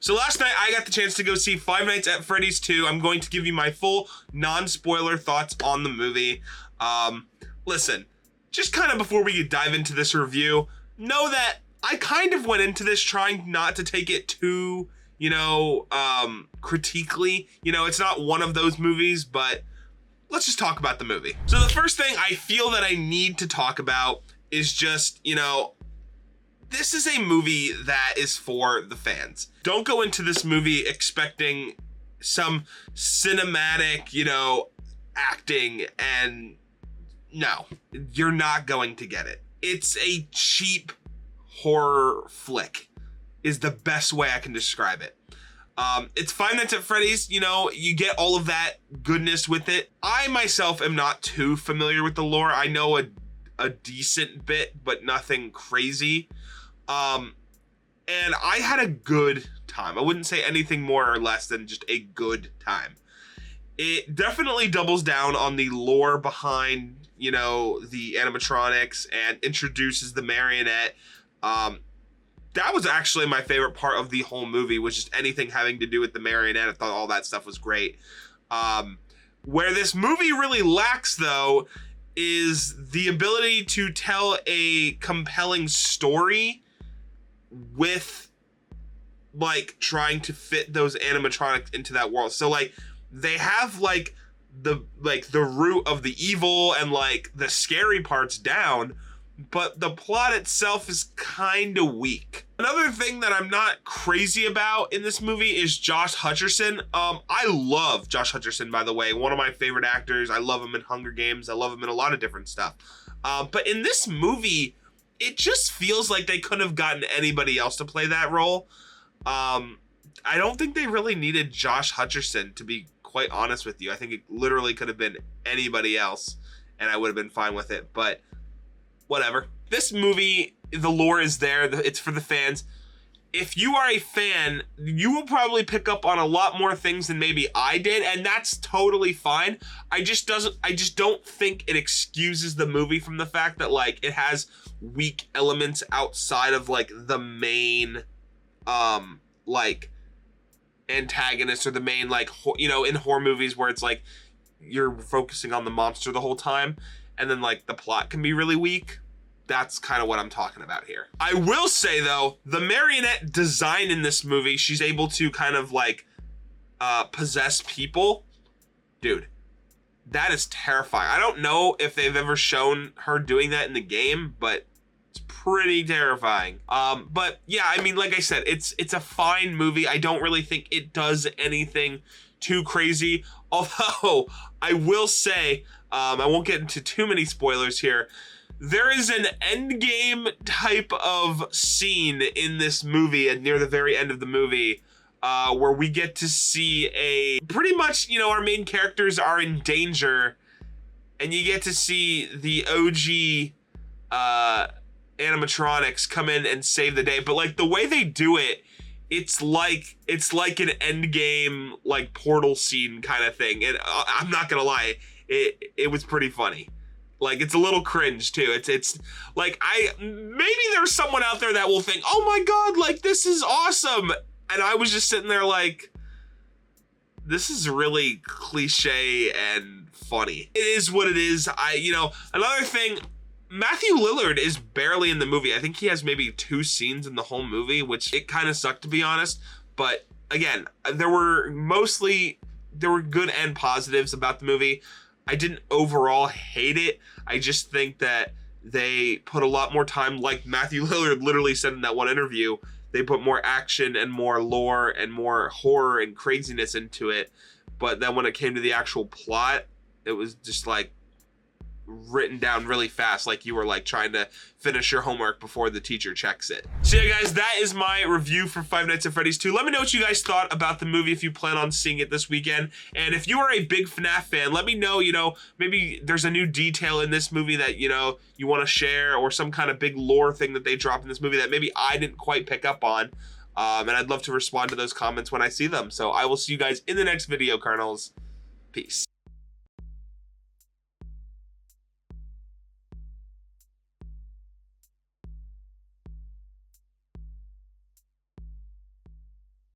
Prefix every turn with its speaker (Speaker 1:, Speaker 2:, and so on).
Speaker 1: So last night I got the chance to go see Five Nights at Freddy's 2. I'm going to give you my full non-spoiler thoughts on the movie. Listen, just kind of before we dive into this review, know that I kind of went into this trying not to take it too, critically. It's not one of those movies, but let's just talk about the movie. So the first thing I feel that I need to talk about is just, this is a movie that is for the fans. Don't go into this movie expecting some cinematic, acting, and no, you're not going to get it. It's a cheap horror flick is the best way I can describe it. It's Five Nights at Freddy's, you get all of that goodness with it. I myself am not too familiar with the lore. I know a decent bit, but nothing crazy. And I had a good time. I wouldn't say anything more or less than just a good time. It definitely doubles down on the lore behind, the animatronics and introduces the marionette. That was actually my favorite part of the whole movie, was just anything having to do with the marionette. I thought all that stuff was great. Where this movie really lacks, though, is the ability to tell a compelling story with trying to fit those animatronics into that world. So they have the root of the evil and the scary parts down, but the plot itself is kind of weak. Another thing that I'm not crazy about in this movie is Josh Hutcherson. I love Josh Hutcherson, by the way, one of my favorite actors. I love him in Hunger Games. I love him in a lot of different stuff. But in this movie, it just feels like they couldn't have gotten anybody else to play that role. I don't think they really needed Josh Hutcherson, to be quite honest with you. I think it literally could have been anybody else, and I would have been fine with it, but whatever. This movie, the lore is there. It's for the fans. If you are a fan, you will probably pick up on a lot more things than maybe I did, and that's totally fine. I just don't think it excuses the movie from the fact that it has weak elements outside of the main antagonist, or the main in horror movies where it's you're focusing on the monster the whole time, and then the plot can be really weak. That's kind of what I'm talking about here. I will say, though, the marionette design in this movie, she's able to kind of possess people. Dude, that is terrifying. I don't know if they've ever shown her doing that in the game, but it's pretty terrifying. But yeah, I mean, like I said, it's a fine movie. I don't really think it does anything too crazy. Although I will say, I won't get into too many spoilers here. There is an endgame type of scene in this movie, and near the very end of the movie, where we get to see pretty much, our main characters are in danger, and you get to see the OG animatronics come in and save the day. But the way they do it, it's like an endgame portal scene kind of thing. And I'm not gonna lie, it was pretty funny. It's a little cringe too. It's maybe there's someone out there that will think, oh my God, this is awesome. And I was just sitting there this is really cliche and funny. It is what it is. Another thing, Matthew Lillard is barely in the movie. I think he has maybe 2 scenes in the whole movie, which it kind of sucked, to be honest. But again, there were good and positives about the movie. I didn't overall hate it. I just think that they put a lot more time, like Matthew Lillard literally said in that one interview, they put more action and more lore and more horror and craziness into it. But then when it came to the actual plot, it was just written down really fast, you were trying to finish your homework before the teacher checks it. So yeah, guys, that is my review for Five Nights at Freddy's 2. Let me know what you guys thought about the movie if you plan on seeing it this weekend. And if you are a big FNAF fan, let me know, maybe there's a new detail in this movie that, you want to share, or some kind of big lore thing that they dropped in this movie that maybe I didn't quite pick up on. And I'd love to respond to those comments when I see them. So I will see you guys in the next video, Colonels. Peace.